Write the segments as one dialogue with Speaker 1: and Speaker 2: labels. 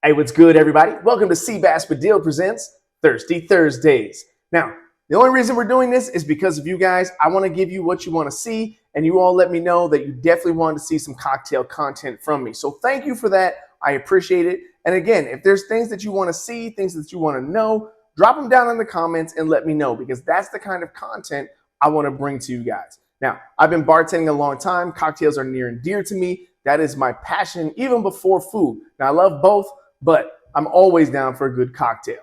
Speaker 1: Hey, what's good, everybody? Welcome to Seabass Padilla Presents Thirsty Thursdays. Now, the only reason we're doing this is because of you guys. I want to give you what you want to see, and you all let me know that you definitely wanted to see some cocktail content from me. So thank you for that. I appreciate it. And again, if there's things that you want to see, things that you want to know, drop them down in the comments and let me know, because that's the kind of content I want to bring to you guys. Now, I've been bartending a long time. Cocktails are near and dear to me. That is my passion, even before food. Now, I love both, but I'm always down for a good cocktail.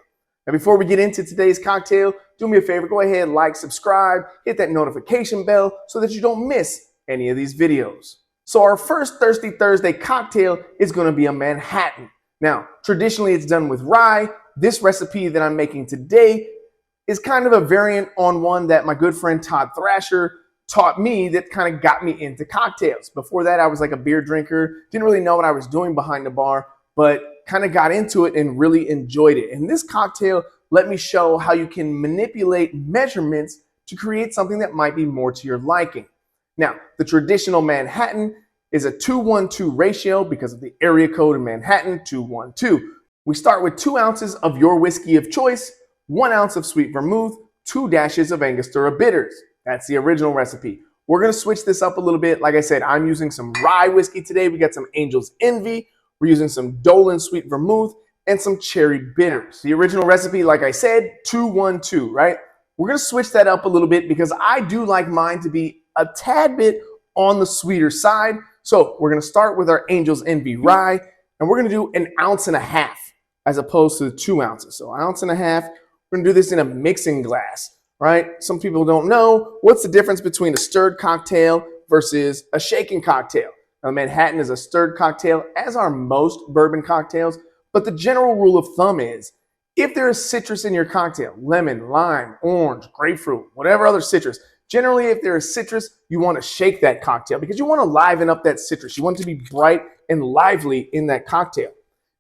Speaker 1: Now, before we get into today's cocktail, do me a favor, go ahead, like, subscribe, hit that notification bell so that you don't miss any of these videos. So our first Thirsty Thursday cocktail is going to be a Manhattan. Now, traditionally it's done with rye. This recipe that I'm making today is kind of a variant on one that my good friend Todd Thrasher taught me that kind of got me into cocktails. Before that, I was like a beer drinker, didn't really know what I was doing behind the bar, but kind of got into it and really enjoyed it. And this cocktail let me show how you can manipulate measurements to create something that might be more to your liking. Now, the traditional Manhattan is a 2-1-2 ratio because of the area code in Manhattan, 212. We start with 2 ounces of your whiskey of choice, 1 ounce of sweet vermouth, 2 dashes of Angostura bitters. That's the original recipe. We're going to switch this up a little bit. Like I said, I'm using some rye whiskey today. We got some Angel's Envy. We're using some Dolin sweet vermouth and some cherry bitters. The original recipe, like I said, 2-1-2, right? We're going to switch that up a little bit because I do like mine to be a tad bit on the sweeter side. So we're going to start with our Angel's Envy rye, and we're going to do 1.5 ounces as opposed to the 2 ounces. So 1.5 ounces. We're going to do this in a mixing glass, right? Some people don't know what's the difference between a stirred cocktail versus a shaken cocktail. Now, Manhattan is a stirred cocktail, as are most bourbon cocktails, but the general rule of thumb is if there is citrus in your cocktail, lemon, lime, orange, grapefruit, whatever other citrus, generally if there is citrus, you want to shake that cocktail because you want to liven up that citrus. You want it to be bright and lively in that cocktail.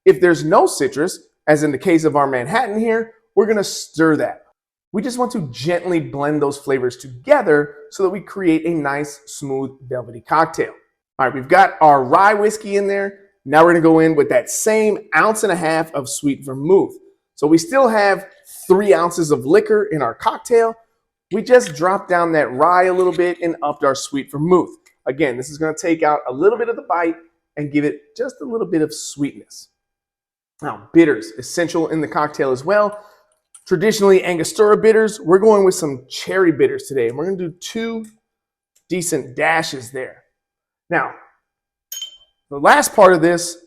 Speaker 1: If there's no citrus, as in the case of our Manhattan here, we're going to stir that. We just want to gently blend those flavors together so that we create a nice, smooth, velvety cocktail. All right, we've got our rye whiskey in there. Now we're going to go in with that same 1.5 ounces of sweet vermouth. So we still have 3 ounces of liquor in our cocktail. We just dropped down that rye a little bit and upped our sweet vermouth. Again, this is going to take out a little bit of the bite and give it just a little bit of sweetness. Now, bitters, essential in the cocktail as well. Traditionally, Angostura bitters. We're going with some cherry bitters today. And we're going to do 2 decent dashes there. Now, the last part of this,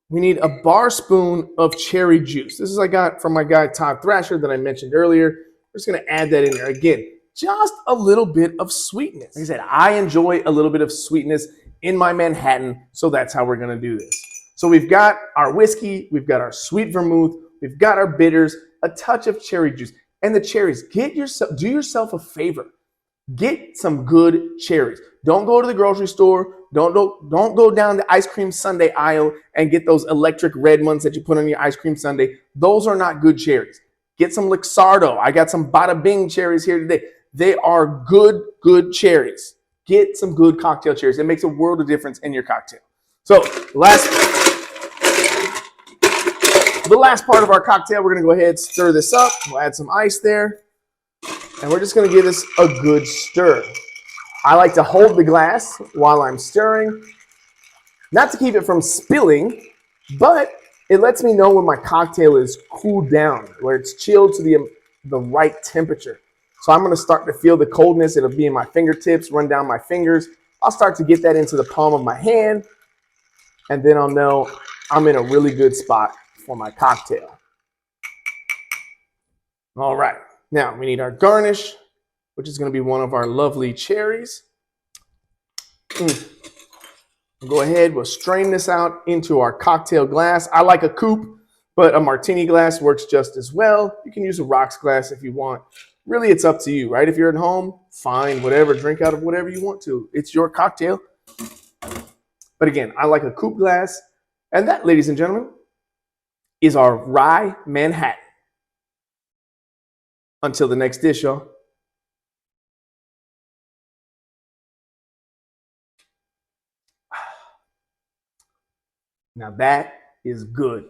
Speaker 1: we need a bar spoon of cherry juice. This is I got from my guy Todd Thrasher that I mentioned earlier. We're just going to add that in there. Again, just a little bit of sweetness. Like I said, I enjoy a little bit of sweetness in my Manhattan, so that's how we're going to do this. So we've got our whiskey, we've got our sweet vermouth, we've got our bitters, a touch of cherry juice. And the cherries, do yourself a favor. Get some good cherries. Don't go to the grocery store. Don't go down the ice cream sundae aisle and get those electric red ones that you put on your ice cream sundae. Those are not good cherries. Get some Luxardo. I got some Bada Bing cherries here today. They are good cherries. Get some good cocktail cherries. It makes a world of difference in your cocktail. So the last part of our cocktail, we're going to go ahead and stir this up. We'll add some ice there. And we're just going to give this a good stir. I like to hold the glass while I'm stirring, not to keep it from spilling, but it lets me know when my cocktail is cooled down, where it's chilled to the right temperature. So I'm going to start to feel the coldness. It'll be in my fingertips, run down my fingers. I'll start to get that into the palm of my hand, and then I'll know I'm in a really good spot for my cocktail. All right. Now, we need our garnish, which is going to be one of our lovely cherries. We'll go ahead, we'll strain this out into our cocktail glass. I like a coupe, but a martini glass works just as well. You can use a rocks glass if you want. Really, it's up to you, right? If you're at home, fine, whatever, drink out of whatever you want to. It's your cocktail. But again, I like a coupe glass. And that, ladies and gentlemen, is our rye Manhattan. Until the next dish, y'all. Now that is good.